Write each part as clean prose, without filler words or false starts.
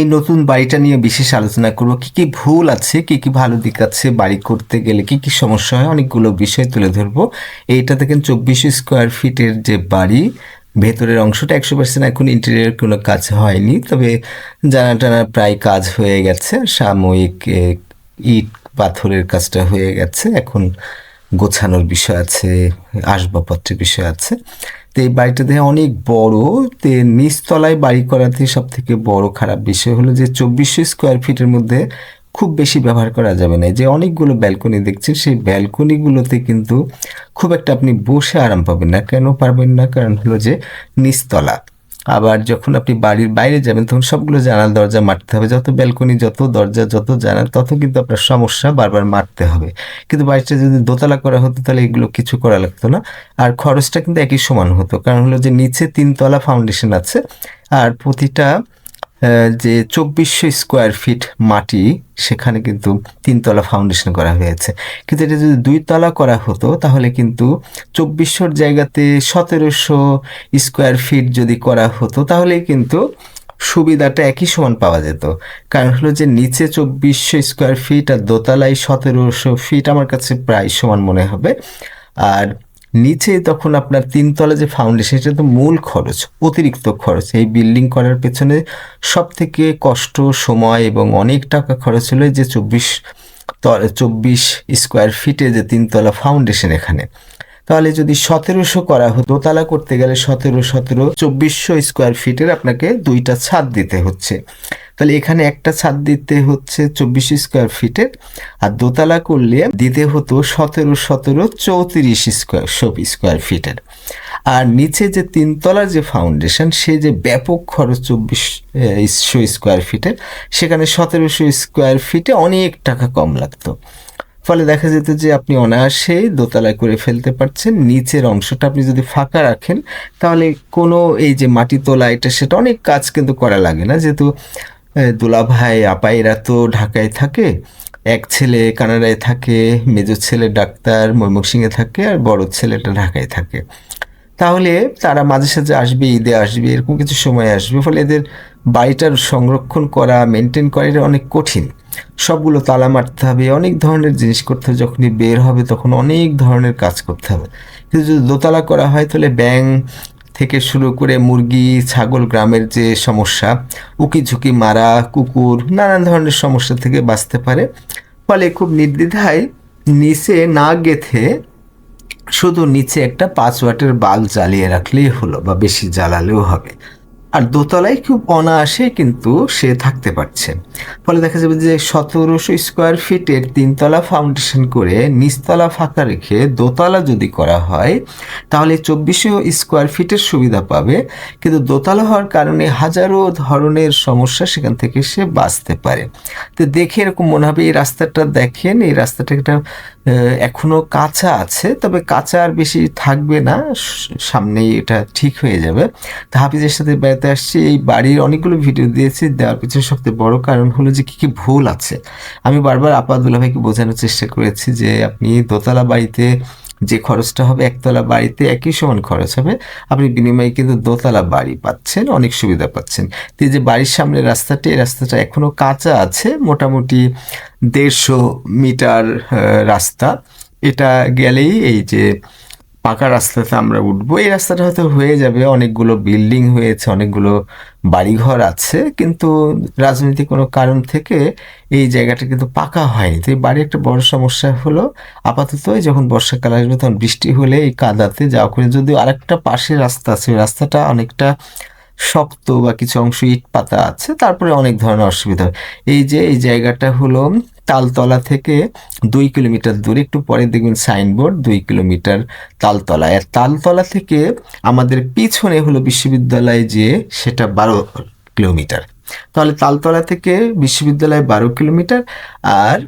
এই নতুন বাড়িটা নিয়ে বিশেষ আলোচনা করব। কি কি ভুল আছে, কি কি ভালো দিক আছে, বাড়ি করতে গেলে কি কি সমস্যা হয়, অনেকগুলো বিষয় তুলে ধরবো। এইটা দেখেন 24 স্কোয়ার ফিটের যে বাড়ি, ভেতরের অংশটা 100% এখন ইন্টেরিয়র কোনো কাজ হয়নি, তবে জানা টানা প্রায় কাজ হয়ে গেছে। সাময়িক ইট পাথরের কাজটা হয়ে গেছে, এখন গোছানোর বিষয় আছে, আসবাবপত্রের বিষয় আছে। তো এই বাড়িটা দেখে অনেক বড়। তো নিচতলায় বাড়ি করাতে সব থেকে বড় খারাপ বিষয় হলো যে 2400 স্কোয়ার ফিটের মধ্যে খুব বেশি ব্যবহার করা যাবে না। যে অনেকগুলো ব্যালকনি দেখছেন, সেই ব্যালকনিগুলোতে কিন্তু খুব একটা আপনি বসে আরাম পাবেন না। কেন পারবেন না? কারণ হলো যে নিচতলা। আবার যখন আপনি বাড়ির বাইরে যাবেন তখন সবগুলো জানালা দরজা মারতে হবে। যত ব্যালকনি, যত দরজা, যত জানালা, তত কিন্তু আপনার সমস্যা, বারবার মারতে হবে। কিন্তু বাড়িটা যদি দোতলা করা হতো তাহলে এগুলো কিছু করা লাগতো না, আর খরচটা কিন্তু একই সমান হতো। কারণ হলো যে নিচে 3 তলা ফাউন্ডেশন আছে, আর প্রতিটা যে 2400 স্কোয়ার ফিট মাটি, সেখানে কিন্তু 3 তলা ফাউন্ডেশন করা হয়েছে। কিন্তু এটা যদি 2 তলা করা হতো তাহলে কিন্তু 2400 জায়গাতে 1700 স্কোয়ার ফিট যদি করা হতো তাহলে কিন্তু সুবিধাটা একই সমান পাওয়া যেত। কারণ হলো যে নিচে 2400 স্কোয়ার ফিট আর দোতলায় 1700 ফিট আমার কাছে প্রায় সমান মনে হবে। আর নিচে তখন আপনার 3 তলা যে ফাউন্ডেশন, এটা তো মূল খরচ, অতিরিক্ত খরচ। এই বিল্ডিং করার পেছনে সব থেকে কষ্ট, সময় এবং অনেক টাকা খরচ হলো যে 24 স্কোয়ার ফিটে যে 3 তলা ফাউন্ডেশন এখানে। তাহলে যদি 1700 করা হতো, দোতলা করতে গেলে 2400 স্কোয়ার ফিটের আপনাকে 2টা ছাদ দিতে হচ্ছে। তাহলে এখানে একটা ছাদ দিতে হচ্ছে 24 স্কোয়ার ফিটের, আর দোতলা করলে দিতে হতো 34 স্কোয়ার ফিটের। আর নিচে যে 3 তলার যে ফাউন্ডেশন, সে যে ব্যাপক খরচ 2400 স্কোয়ার ফিটের, সেখানে 1700 স্কোয়ার ফিটে অনেক টাকা কম লাগতো। ফলে দেখা যেত যে আপনি অনায়াসেই দোতলায় করে ফেলতে পারছেন। নিচের অংশটা আপনি যদি ফাঁকা রাখেন তাহলে কোনো এই যে মাটি তোলা, এটা সেটা অনেক কাজ কিন্তু করা লাগে না। যেহেতু দুলাভাই আপাইরা তো ঢাকায় থাকে, এক ছেলে কানাডায় থাকে, মেজো ছেলে ডাক্তার ময়মনসিংহে থাকে, আর বড় ছেলেটা ঢাকায় থাকে। তাহলে তারা মাঝে সাঝে আসবে, ঈদে আসবে, এরকম কিছু সময় আসবে। ফলে এদের বাড়িটার সংরক্ষণ করা, মেনটেন করা এটা অনেক কঠিন। সবগুলো তালা মারতে হবে, অনেক ধরনের জিনিস করতে হবে। যখনই বের হবে তখন অনেক ধরনের কাজ করতে হবে। কিন্তু যদি দোতলা করা হয় তাহলে ব্যাঙ থেকে শুরু করে মুরগি, ছাগল, গ্রামের যে সমস্যা, উকি ঝুঁকি মারা, কুকুর, নানান ধরনের সমস্যা থেকে বাঁচতে পারে। ফলে খুব নির্দ্বিধায় নিচে না গেঁথে শুধু নিচে একটা 5 ওয়াটের বাল্ব জ্বালিয়ে রাখলেই হলো, বা বেশি জ্বালালেও হবে। আর দোতলায় খুব অনায়াসে কিন্তু সে থাকতে পারছে। ফলে দেখা যাবে যে 1700 স্কোয়ার ফিটের 3 তলা ফাউন্ডেশন করে নিচতলা ফাঁকা রেখে দোতলা যদি করা হয় তাহলে 2400 স্কোয়ার ফিটের সুবিধা পাবে। কিন্তু দোতলা হওয়ার কারণে হাজারো ধরনের সমস্যা সেখান থেকে সে বাঁচতে পারে। তো দেখে এরকম মনে হবে, এই রাস্তাটা দেখেন, এই রাস্তাটা একটা এখনো কাঁচা আছে, তবে কাঁচা আর বেশি থাকবে না, সামনেই এটা ঠিক হয়ে যাবে। তো হাফিজের সাথে বেড়াতে আসছি, এই বাড়ির অনেকগুলো ভিডিও দিয়েছি, দেওয়ার পিছনে সবচেয়ে বড় কারণ হলো যে কী কী ভুল আছে। আমি বারবার আপাদুল্লাহ ভাইকে বোঝানোর চেষ্টা করেছি যে আপনি দোতলা বাড়িতে যে খরচটা হবে, একতলা বাড়িতে একই সমান খরচ হবে। আপনি বিনিময়ে কিন্তু দোতলা বাড়ি পাচ্ছেন, অনেক সুবিধা পাচ্ছেন। তো যে বাড়ির সামনে রাস্তাটি, এই রাস্তাটা এখনও কাঁচা আছে, মোটামুটি 150 মিটার রাস্তা। এটা গেলেই এই যে পাকা রাস্তাতে আমরা উঠবো। এই রাস্তাটা হয়তো হয়ে যাবে, অনেকগুলো বিল্ডিং হয়েছে, অনেকগুলো বাড়িঘর আছে, কিন্তু রাজনৈতিক কোনো কারণ থেকে এই জায়গাটা কিন্তু পাকা হয়নি। তো এই বাড়ির একটা বড় সমস্যা হলো আপাতত যখন বর্ষাকাল আসবে তখন বৃষ্টি হলে এই কাদাতে যাওয়া করে, যদিও আরেকটা পাশে রাস্তা আছে, ওই রাস্তাটা অনেকটা শক্ত বা কিছু অংশ ইট পাতা আছে, তারপরে অনেক ধরনের অসুবিধা হয়। এই যে এই জায়গাটা হলো তালতলা থেকে 2 কিলোমিটার দূরে, একটু পরে দেখবেন সাইনবোর্ড 2 কিলোমিটার তালতলা। আর তালতলা থেকে আমাদের পিছনে হলো বিশ্ববিদ্যালয়, যে সেটা 12 কিলোমিটার। তাহলে তালতলা থেকে বিশ্ববিদ্যালয় 12 কিলোমিটার, আর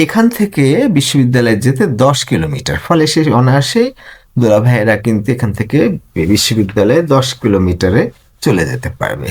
এখান থেকে বিশ্ববিদ্যালয়ে যেতে 10 কিলোমিটার। ফলে সে অনায়াসেই দুলা ভাইয়েরা কিন্তু এখান থেকে বিশ্ববিদ্যালয়ে 10 কিলোমিটারে চলে যেতে পারবে।